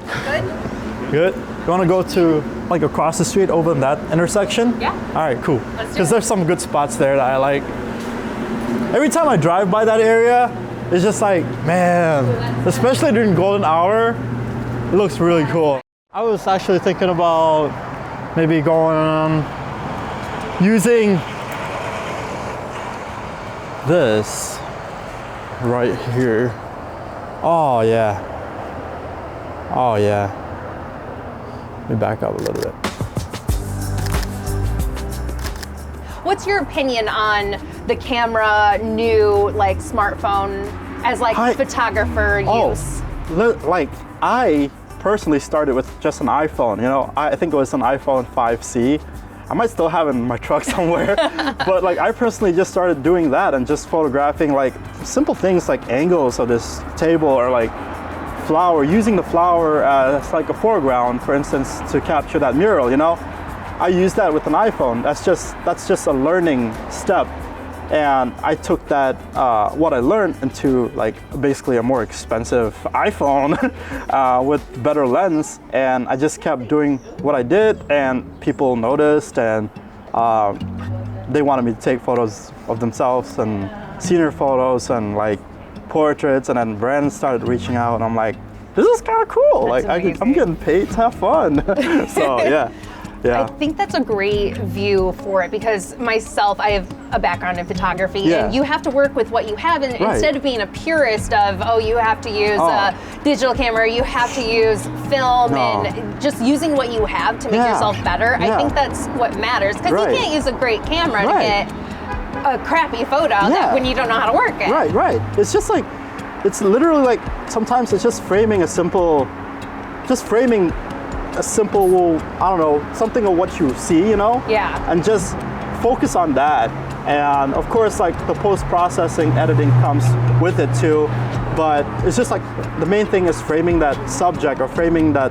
Good? Good? You want to go to like across the street over in that intersection? Yeah. All right, cool. Let's do Because it. there's some good spots there that I like. Every time I drive by that area, it's just like, man, especially during golden hour, it looks really cool. I was actually thinking about maybe going using this right here. Oh yeah. Oh yeah. Let me back up a little bit. What's your opinion on the camera, new like smartphone as like photographer use? Like I personally started with just an iPhone. You know, I think it was an iPhone 5C. I might still have it in my truck somewhere, but like I personally just started doing that and just photographing like simple things like angles of this table or like flower, using the flower as like a foreground, for instance, to capture that mural. You know, I use that with an iPhone. That's just a learning step, and I took that what I learned into like basically a more expensive iPhone with better lens, and I just kept doing what I did, and people noticed, and they wanted me to take photos of themselves and senior photos and like portraits, and then brands started reaching out, and I'm like, this is kind of cool. That's like I'm getting paid to have fun. So yeah. Yeah. I think that's a great view for it because myself, I have a background in photography and you have to work with what you have. And instead of being a purist of, oh, you have to use a digital camera, you have to use film and just using what you have to make yourself better. I think that's what matters because you can't use a great camera to get a crappy photo when you don't know how to work it. Right. It's just like, it's literally like, sometimes it's just framing a simple, I don't know, something of what you see, you know? Yeah. And just focus on that. And of course, like the post-processing editing comes with it too. But it's just like, the main thing is framing that subject or framing that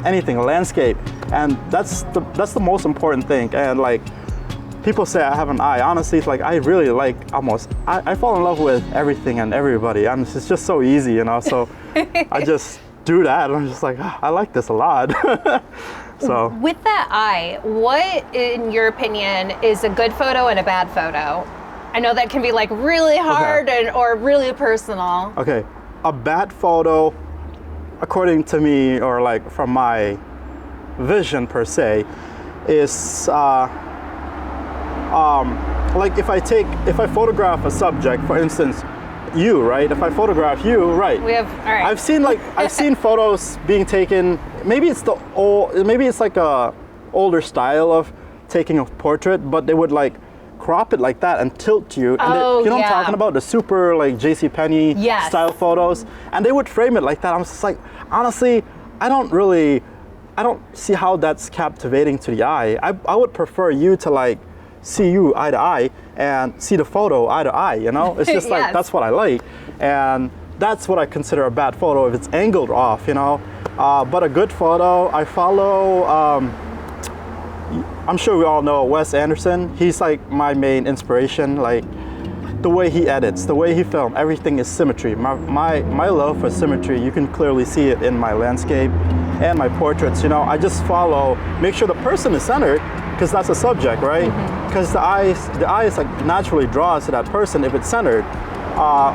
anything, a landscape. And that's the most important thing. And like, people say I have an eye. Honestly, it's like, I really like I fall in love with everything and everybody. And it's just so easy, you know? So I just do that, and I'm just like, I like this a lot. So with that eye, what in your opinion is a good photo and a bad photo? I know that can be like really hard or really personal. Okay, a bad photo, according to me, or like from my vision per se, is like if I photograph a subject, for instance, you, right? If I photograph you, right? I've seen photos being taken. Maybe it's like a older style of taking a portrait, but they would like crop it like that and tilt you. And you know what I'm talking about? The super like JCPenney style photos, and they would frame it like that. I'm just like, honestly, I don't see how that's captivating to the eye. I would prefer you to like see you eye to eye and see the photo eye to eye, you know? It's just like, that's what I like. And that's what I consider a bad photo if it's angled off, you know? But a good photo, I follow, I'm sure we all know Wes Anderson. He's like my main inspiration. Like the way he edits, the way he films, everything is symmetry. My love for symmetry, you can clearly see it in my landscape and my portraits, you know? I just make sure the person is centered, because that's a subject, right? Because the eye is like naturally draws to that person if it's centered,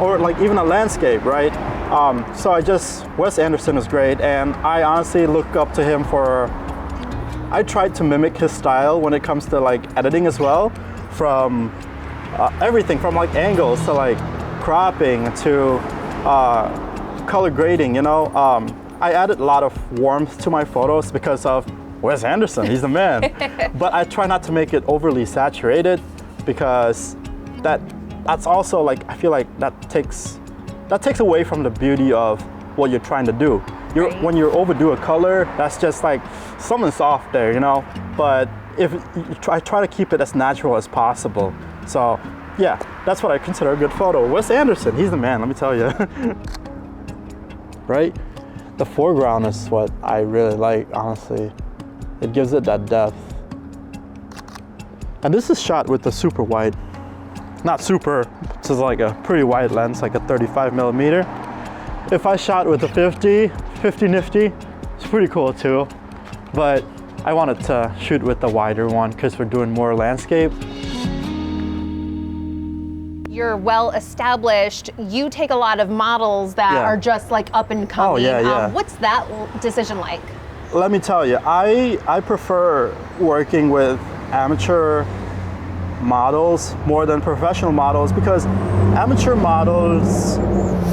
or like even a landscape, right? So Wes Anderson is great, and I honestly look up to him I tried to mimic his style when it comes to like editing as well, from everything from like angles to like cropping to color grading, you know? I added a lot of warmth to my photos because of Wes Anderson, he's the man. But I try not to make it overly saturated, because that's also like, I feel like that takes away from the beauty of what you're trying to do. When you overdo a color, that's just like, something's off there, you know? But I try to keep it as natural as possible. So yeah, that's what I consider a good photo. Wes Anderson, he's the man, let me tell you. Right? The foreground is what I really like, honestly. It gives it that depth. And this is shot with the super wide, not super, it's just like a pretty wide lens, like a 35mm. if I shot with a 50 nifty, it's pretty cool too. But I wanted to shoot with the wider one because we're doing more landscape. You're well established. You take a lot of models that are just like up and coming. Oh, yeah. What's that decision like? Let me tell you, I prefer working with amateur models more than professional models, because amateur models,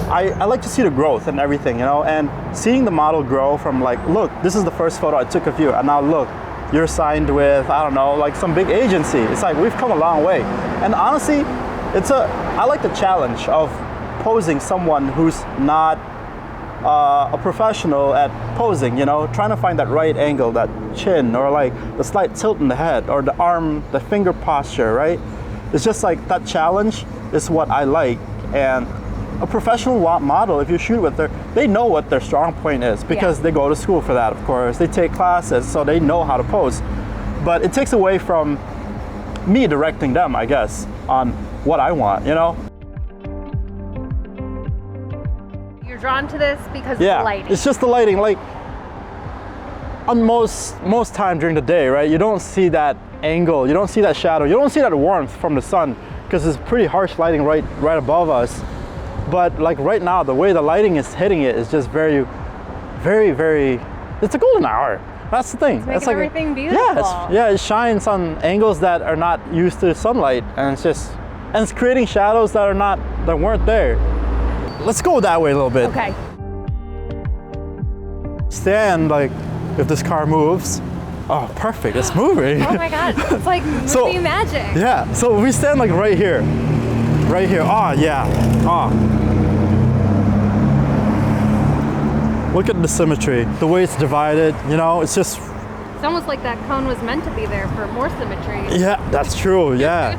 I like to see the growth and everything, you know, and seeing the model grow from like, look, this is the first photo I took of you, and now look, you're signed with, I don't know, like some big agency. It's like, we've come a long way. And honestly, I like the challenge of posing someone who's not a professional at posing, you know, trying to find that right angle, that chin, or like the slight tilt in the head, or the arm, the finger posture, right? It's just like that challenge is what I like. And a professional model, if you shoot with her, they know what their strong point is, because they go to school for that, of course. They take classes, so they know how to pose. But it takes away from me directing them, I guess, on what I want, you know? Drawn to this because of the lighting. It's just the lighting. Like on most time during the day, right? You don't see that angle, you don't see that shadow, you don't see that warmth from the sun, because it's pretty harsh lighting right above us. But like right now, the way the lighting is hitting it is just very, very. It's a golden hour. That's the thing. It's making everything beautiful. Yeah, it shines on angles that are not used to sunlight, and it's creating shadows that weren't there. Let's go that way a little bit. Okay. Stand like if this car moves. Oh, perfect, it's moving. Oh my God, it's like movie magic. Yeah, so we stand like right here. Right here, oh yeah, oh. Look at the symmetry, the way it's divided, you know, it's just. It's almost like that cone was meant to be there for more symmetry. Yeah, that's true, yeah.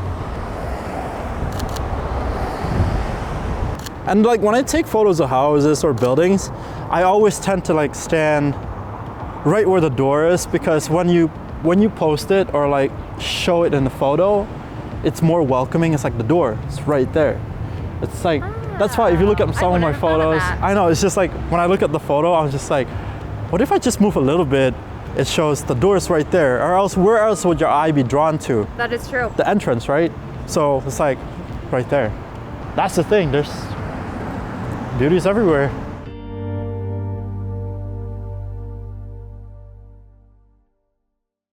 And like when I take photos of houses or buildings, I always tend to like stand right where the door is, because when you post it or like show it in the photo, it's more welcoming. It's like the door, it's right there. It's like, that's why if you look at some of my photos, I know, it's just like when I look at the photo, I was just like, what if I just move a little bit? It shows the door's right there, or else where else would your eye be drawn to? That is true. The entrance, right? So it's like right there. That's the thing, there's beauty's everywhere.